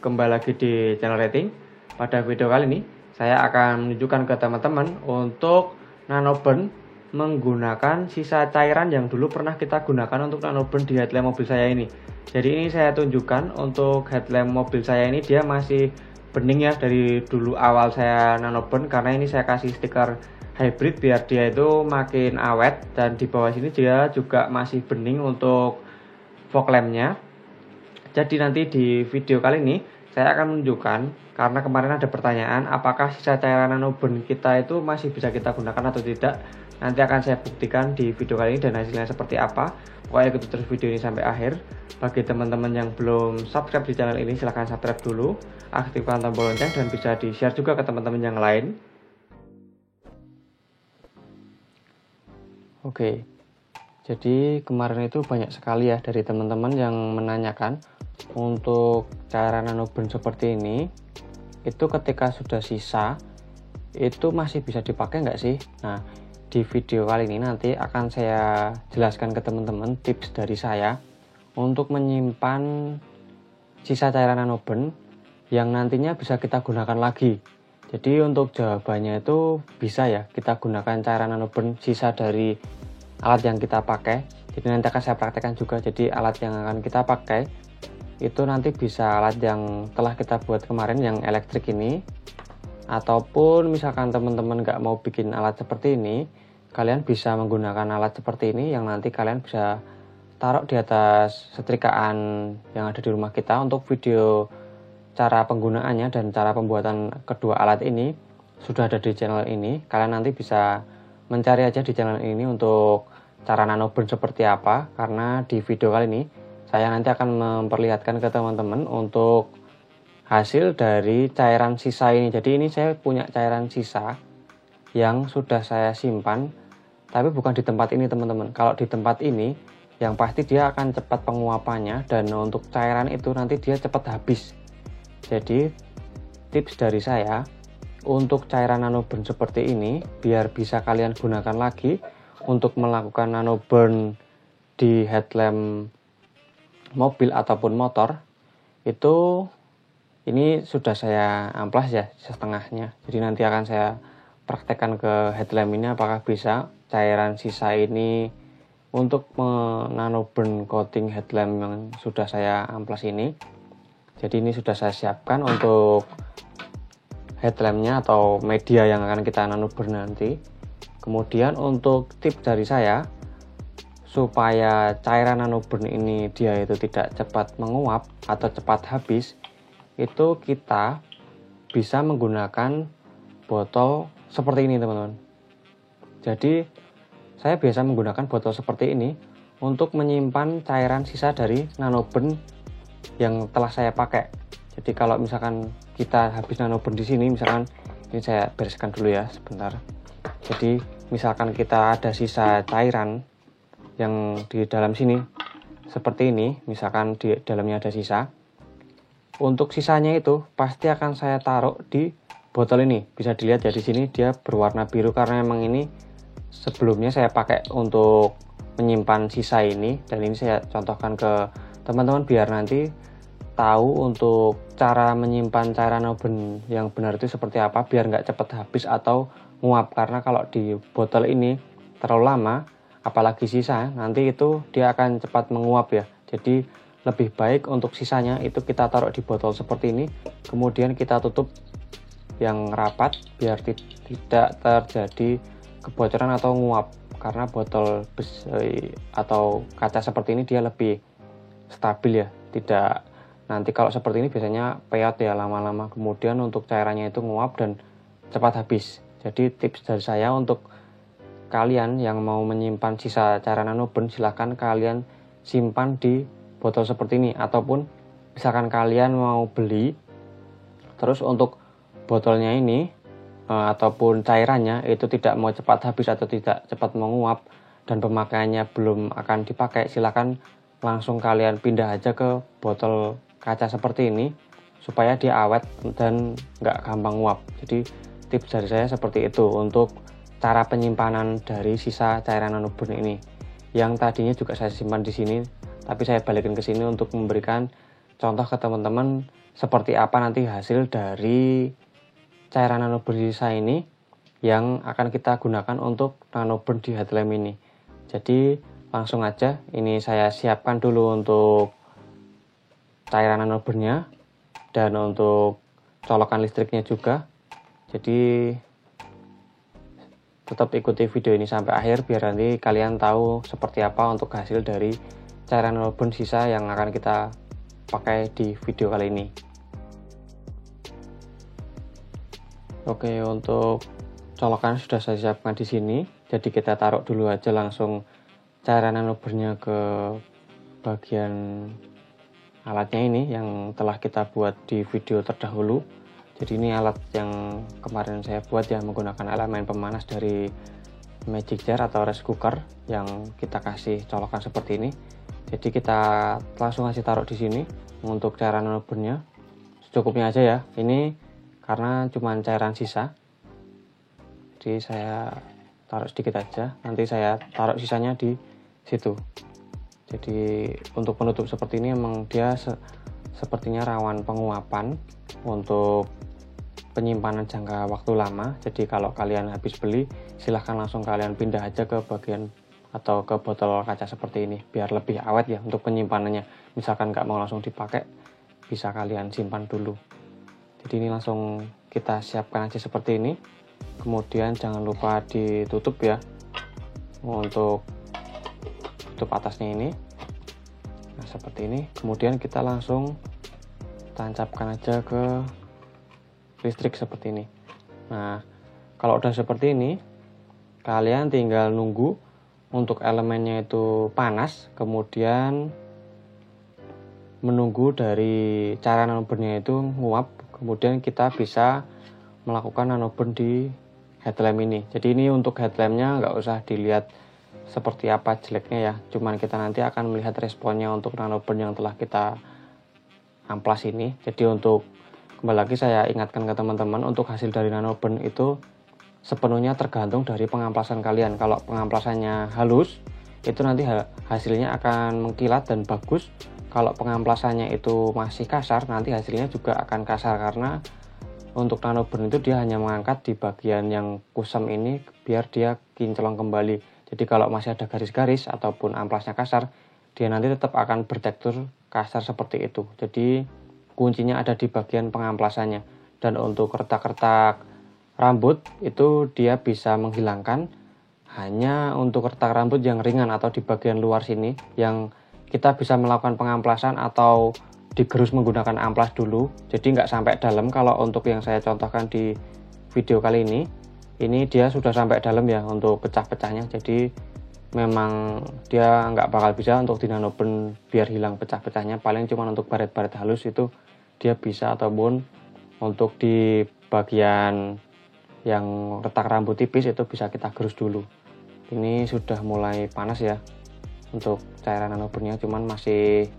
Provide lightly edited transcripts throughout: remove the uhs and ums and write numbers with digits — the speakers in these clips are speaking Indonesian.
kembali lagi di channel rating. Pada video kali ini saya akan menunjukkan ke teman-teman untuk nanoburn menggunakan sisa cairan yang dulu pernah kita gunakan untuk nanoburn di headlamp mobil saya ini. Jadi ini saya tunjukkan untuk headlamp mobil saya ini, dia masih bening ya dari dulu awal saya nanoburn, karena ini saya kasih stiker hybrid biar dia itu makin awet, dan di bawah sini dia juga masih bening untuk fog lampnya. Jadi nanti di video kali ini saya akan menunjukkan, karena kemarin ada pertanyaan apakah sisa cairan nanoburn kita itu masih bisa kita gunakan atau tidak. Nanti akan saya buktikan di video kali ini dan hasilnya seperti apa. Pokoknya ikuti terus video ini sampai akhir. Bagi teman-teman yang belum subscribe di channel ini, silahkan subscribe dulu, aktifkan tombol lonceng, dan bisa di share juga ke teman-teman yang lain. Oke, jadi kemarin itu banyak sekali ya dari teman-teman yang menanyakan untuk cairan nanoburn seperti ini, itu ketika sudah sisa itu masih bisa dipakai nggak sih? Nah, di video kali ini nanti akan saya jelaskan ke teman-teman tips dari saya untuk menyimpan sisa cairan nanoburn yang nantinya bisa kita gunakan lagi. Jadi untuk jawabannya itu bisa ya kita gunakan cairan nanoburn sisa dari alat yang kita pakai. Jadi nanti akan saya praktekkan juga. Jadi alat yang akan kita pakai itu nanti bisa alat yang telah kita buat kemarin yang elektrik ini, ataupun misalkan teman-teman nggak mau bikin alat seperti ini, kalian bisa menggunakan alat seperti ini yang nanti kalian bisa taruh di atas setrikaan yang ada di rumah kita. Untuk video cara penggunaannya dan cara pembuatan kedua alat ini sudah ada di channel ini. Kalian nanti bisa mencari aja di channel ini untuk cara nanoburn seperti apa, karena di video kali ini saya nanti akan memperlihatkan ke teman-teman untuk hasil dari cairan sisa ini. Jadi ini saya punya cairan sisa yang sudah saya simpan, tapi bukan di tempat ini teman-teman. Kalau di tempat ini yang pasti dia akan cepat penguapannya, dan untuk cairan itu nanti dia cepat habis. Jadi tips dari saya untuk cairan nanoburn seperti ini, biar bisa kalian gunakan lagi untuk melakukan nanoburn di headlamp mobil ataupun motor, itu ini sudah saya amplas ya setengahnya. Jadi nanti akan saya praktekkan ke headlamp ini apakah bisa cairan sisa ini untuk nanoburn coating headlamp yang sudah saya amplas ini. Jadi ini sudah saya siapkan untuk headlampnya atau media yang akan kita nanoburn nanti. Kemudian untuk tips dari saya supaya cairan nanoburn ini dia itu tidak cepat menguap atau cepat habis, itu kita bisa menggunakan botol seperti ini teman-teman. Jadi saya biasa menggunakan botol seperti ini untuk menyimpan cairan sisa dari nanoburn yang telah saya pakai. Jadi kalau misalkan kita habis nanoburn di sini, misalkan ini saya bereskan dulu ya sebentar. Jadi misalkan kita ada sisa cairan yang di dalam sini seperti ini, misalkan di dalamnya ada sisa, untuk sisanya itu pasti akan saya taruh di botol ini. Bisa dilihat ya di sini dia berwarna biru karena memang ini sebelumnya saya pakai untuk menyimpan sisa ini, dan ini saya contohkan ke teman-teman biar nanti tahu untuk cara menyimpan cairan nanoburn yang benar itu seperti apa, biar nggak cepat habis atau nguap. Karena kalau di botol ini terlalu lama, apalagi sisa, nanti itu dia akan cepat menguap ya. Jadi lebih baik untuk sisanya itu kita taruh di botol seperti ini, kemudian kita tutup yang rapat biar tidak terjadi kebocoran atau nguap. Karena botol atau kaca seperti ini dia lebih stabil ya, tidak nanti kalau seperti ini biasanya peot ya lama-lama, kemudian untuk cairannya itu nguap dan cepat habis. Jadi tips dari saya untuk kalian yang mau menyimpan sisa cairan nanoburn, silahkan kalian simpan di botol seperti ini, ataupun misalkan kalian mau beli terus untuk botolnya ini ataupun cairannya itu tidak mau cepat habis atau tidak cepat menguap dan pemakaiannya belum akan dipakai, silahkan langsung kalian pindah aja ke botol kaca seperti ini supaya dia awet dan nggak gampang nguap. Jadi tips dari saya seperti itu untuk cara penyimpanan dari sisa cairan nanoburn ini. Yang tadinya juga saya simpan di sini, tapi saya balikin ke sini untuk memberikan contoh ke teman-teman seperti apa nanti hasil dari cairan nanoburn sisa ini yang akan kita gunakan untuk nanoburn di headlamp ini. Jadi langsung aja, ini saya siapkan dulu untuk cairan nanoburnnya dan untuk colokan listriknya juga. Jadi tetap ikuti video ini sampai akhir biar nanti kalian tahu seperti apa untuk hasil dari cairan nanoburn sisa yang akan kita pakai di video kali ini. Oke, untuk colokan sudah saya siapkan di sini. Jadi kita taruh dulu aja langsung cairan nanoburnnya ke bagian alatnya ini yang telah kita buat di video terdahulu. Jadi ini alat yang kemarin saya buat ya, menggunakan elemen pemanas dari magic jar atau rice cooker yang kita kasih colokan seperti ini. Jadi kita langsung kasih taruh di sini untuk cairan nanoburnnya. Secukupnya aja ya. Ini karena cuma cairan sisa. Jadi saya taruh sedikit aja. Nanti saya taruh sisanya di situ. Jadi untuk penutup seperti ini emang dia sepertinya rawan penguapan untuk penyimpanan jangka waktu lama. Jadi kalau kalian habis beli, silahkan langsung kalian pindah aja ke bagian atau ke botol kaca seperti ini biar lebih awet ya untuk penyimpanannya. Misalkan nggak mau langsung dipakai, bisa kalian simpan dulu. Jadi ini langsung kita siapkan aja seperti ini. Kemudian jangan lupa ditutup ya untuk tutup atasnya ini. Nah seperti ini. Kemudian kita langsung tancapkan aja ke listrik seperti ini. Nah, kalau udah seperti ini, kalian tinggal nunggu untuk elemennya itu panas, kemudian menunggu dari cairan nanoburnnya itu nguap, kemudian kita bisa melakukan nanoburn di headlamp ini. Jadi ini untuk headlampnya nggak usah dilihat seperti apa jeleknya ya, cuman kita nanti akan melihat responnya untuk nanoburn yang telah kita amplas ini. Jadi untuk kembali lagi saya ingatkan ke teman-teman, untuk hasil dari nanoburn itu sepenuhnya tergantung dari pengamplasan kalian. Kalau pengamplasannya halus, itu nanti hasilnya akan mengkilat dan bagus. Kalau pengamplasannya itu masih kasar, nanti hasilnya juga akan kasar karena untuk nanoburn itu dia hanya mengangkat di bagian yang kusam ini biar dia kinclong kembali. Jadi kalau masih ada garis-garis ataupun amplasnya kasar, dia nanti tetap akan bertekstur kasar seperti itu. Jadi kuncinya ada di bagian pengamplasannya. Dan untuk retak-retak rambut itu dia bisa menghilangkan hanya untuk retak rambut yang ringan atau di bagian luar sini yang kita bisa melakukan pengamplasan atau digerus menggunakan amplas dulu. Jadi nggak sampai dalam. Kalau untuk yang saya contohkan di video kali ini dia sudah sampai dalam ya untuk pecah-pecahnya. Jadi memang dia nggak bakal bisa untuk di nanoburn biar hilang pecah-pecahnya. Paling cuma untuk baret-baret halus itu dia bisa, ataupun untuk di bagian yang retak rambut tipis itu bisa kita gerus dulu. Ini sudah mulai panas ya untuk cairan nanoburnnya, cuman masih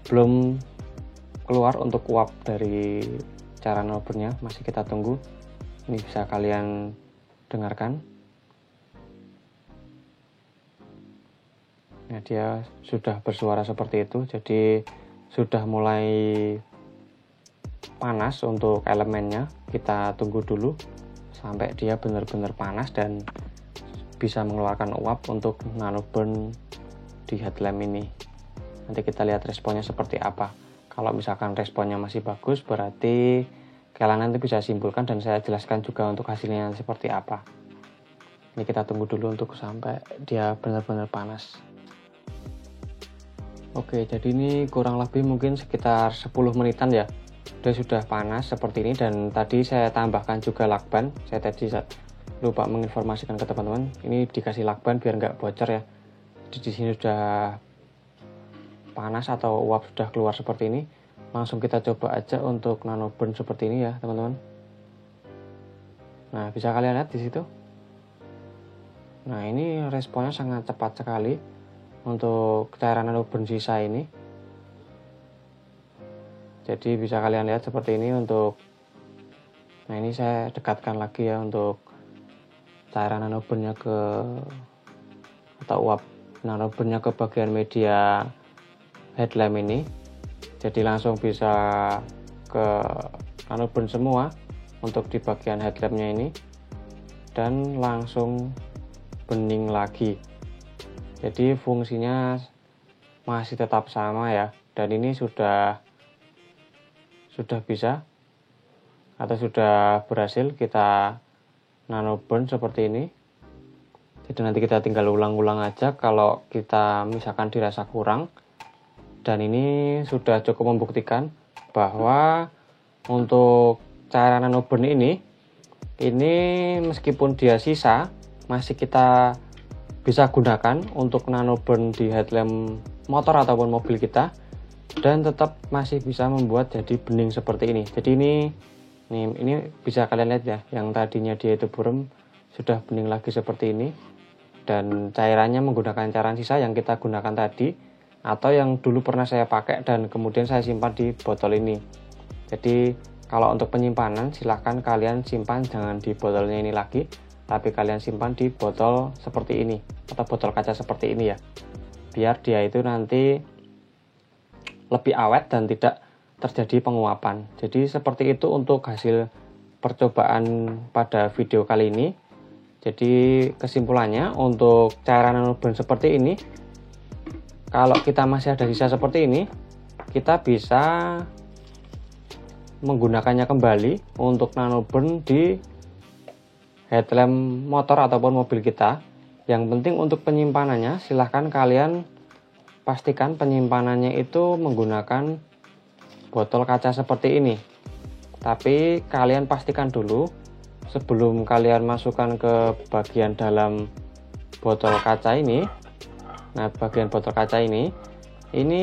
belum keluar untuk uap dari cairan nanoburnnya, masih kita tunggu. Ini bisa kalian dengarkan. Nah, dia sudah bersuara seperti itu, jadi sudah mulai panas untuk elemennya. Kita tunggu dulu sampai dia benar-benar panas dan bisa mengeluarkan uap untuk nanoburn di headlamp ini. Nanti kita lihat responnya seperti apa. Kalau misalkan responnya masih bagus, berarti kalian nanti bisa simpulkan dan saya jelaskan juga untuk hasilnya seperti apa. Ini kita tunggu dulu untuk sampai dia benar-benar panas. Oke, jadi ini kurang lebih mungkin sekitar 10 menitan ya. Dia sudah panas seperti ini, dan tadi saya tambahkan juga lakban. Saya tadi lupa menginformasikan ke teman-teman, ini dikasih lakban biar nggak bocor ya. Jadi di sini sudah panas atau uap sudah keluar seperti ini. Langsung kita coba aja untuk nanoburn seperti ini ya teman-teman. Nah, bisa kalian lihat di situ. Nah, ini responnya sangat cepat sekali untuk cairan nanoburn sisa ini. Jadi bisa kalian lihat seperti ini untuk, nah ini saya dekatkan lagi ya untuk cairan nanoburnnya ke, atau uap nanoburnnya ke bagian media headlamp ini. Jadi langsung bisa ke nanoburn semua untuk di bagian headlampnya ini, dan langsung bening lagi. Jadi fungsinya masih tetap sama ya, dan ini sudah bisa atau sudah berhasil kita nanoburn seperti ini. Jadi nanti kita tinggal ulang-ulang aja kalau kita misalkan dirasa kurang. Dan ini sudah cukup membuktikan bahwa untuk cairan nanoburn ini meskipun dia sisa, masih kita bisa gunakan untuk nanoburn di headlamp motor ataupun mobil kita, dan tetap masih bisa membuat jadi bening seperti ini. Jadi ini bisa kalian lihat ya, yang tadinya dia itu buram sudah bening lagi seperti ini, dan cairannya menggunakan cairan sisa yang kita gunakan tadi atau yang dulu pernah saya pakai dan kemudian saya simpan di botol ini. Jadi kalau untuk penyimpanan silahkan kalian simpan jangan di botolnya ini lagi, tapi kalian simpan di botol seperti ini atau botol kaca seperti ini ya, biar dia itu nanti lebih awet dan tidak terjadi penguapan. Jadi seperti itu untuk hasil percobaan pada video kali ini. Jadi kesimpulannya untuk cairan nanoburn seperti ini, kalau kita masih ada sisa seperti ini, kita bisa menggunakannya kembali untuk nanoburn di headlamp motor ataupun mobil kita. Yang penting untuk penyimpanannya, silahkan kalian pastikan penyimpanannya itu menggunakan botol kaca seperti ini. Tapi kalian pastikan dulu sebelum kalian masukkan ke bagian dalam botol kaca ini. Nah, bagian botol kaca ini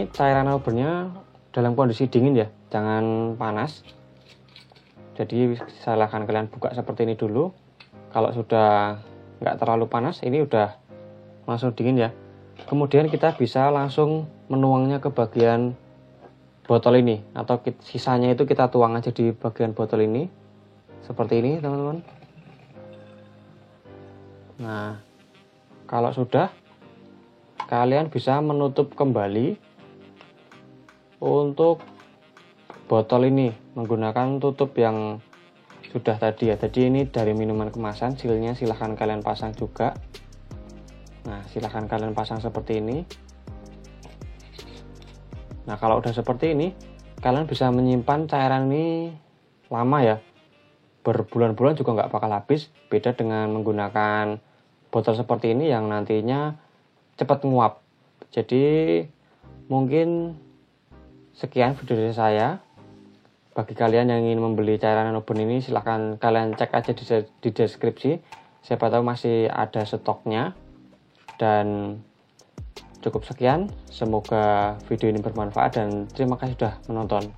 cairan nanoburnya dalam kondisi dingin ya, jangan panas. Jadi silahkan kalian buka seperti ini dulu. Kalau sudah nggak terlalu panas, ini udah langsung dingin ya. Kemudian kita bisa langsung menuangnya ke bagian botol ini, atau sisanya itu kita tuang aja di bagian botol ini seperti ini teman-teman. Nah, kalau sudah, kalian bisa menutup kembali untuk botol ini menggunakan tutup yang sudah tadi ya. Jadi ini dari minuman kemasan, sealnya silahkan kalian pasang juga. Nah, silahkan kalian pasang seperti ini. Nah, kalau udah seperti ini, kalian bisa menyimpan cairan ini lama ya, berbulan-bulan juga nggak bakal habis. Beda dengan menggunakan botol seperti ini yang nantinya cepat nguap. Jadi mungkin sekian video dari saya. Bagi kalian yang ingin membeli cairan nanoburn ini, silahkan kalian cek aja di deskripsi. Siapa tahu masih ada stoknya. Dan cukup sekian. Semoga video ini bermanfaat dan terima kasih sudah menonton.